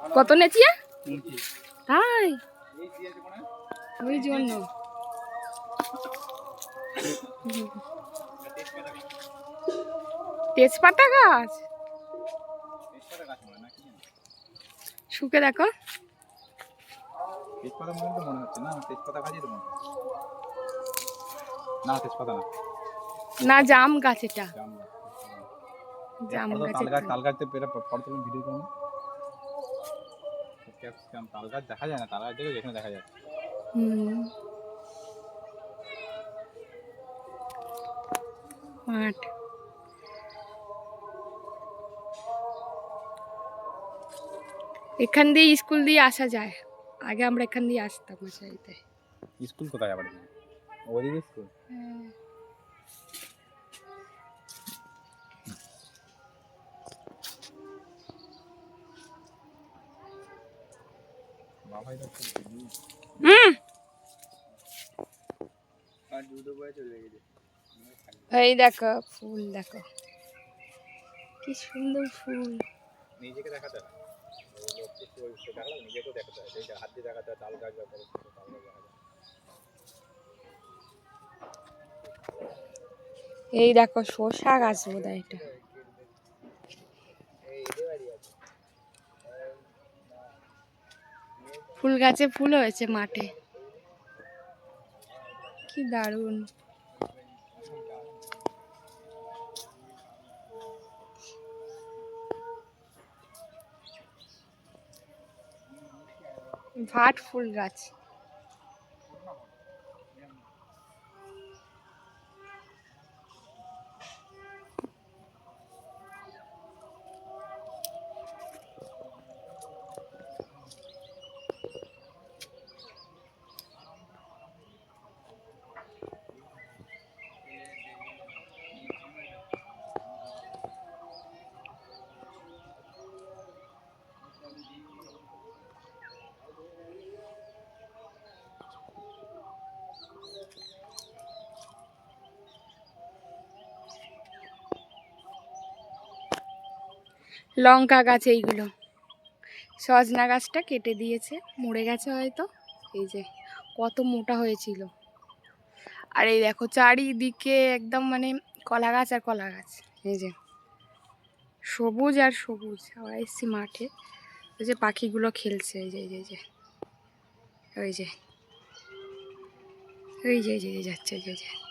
কত নেছি তাই ওই জন্য তেজপাতা গাছ শুকে দেখো তেজপাতা মনে হচ্ছে না তেজপাতা গাছই তো মনে হচ্ছে না তেজপাতা না জাম গাছ এটা জাম তাল গাছতে ফটো ভিডিও করুন ক্যাপসিকাম তাল গাছ দেখা যায় না তাল গাছ দেখে এখানে দেখা যায় মাঠ এখান দিয়ে স্কুল দিয়ে আসা যায় আগে আমরা এখান দিয়ে আসতাম মশাইতে স্কুল কোথায় আবার ওদিকে স্কুল বাবাই তো আর দুটো বয়ে চলে গেছে এই দেখো ফুল দেখো কি সুন্দর ফুল নিজেকে দেখাতে হয় নিজেকেও দেখাতে হয় এই হাত দিয়ে দেখাতে হয় তাল গাছ ব্যাপারে তাল গাছ দেখা যায় এই দেখো শসা গাছ বোধহয় এটা ফুল গাছে ফুল হয়েছে মাঠে কি দারুণ ভাট ফুল গাছ লঙ্কা গাছ এইগুলো সজনা গাছটা কেটে দিয়েছে মরে গেছে হয়তো এই যে কত মোটা হয়েছিল আর এই দেখো চারিদিকে একদম মানে কলা গাছ আর কলা গাছ এই যে সবুজ আর সবুজ আমরা এসছি মাঠে ওই যে পাখিগুলো খেলছে এই যে এই যে ওই যে ওই যে যাচ্ছে এই যে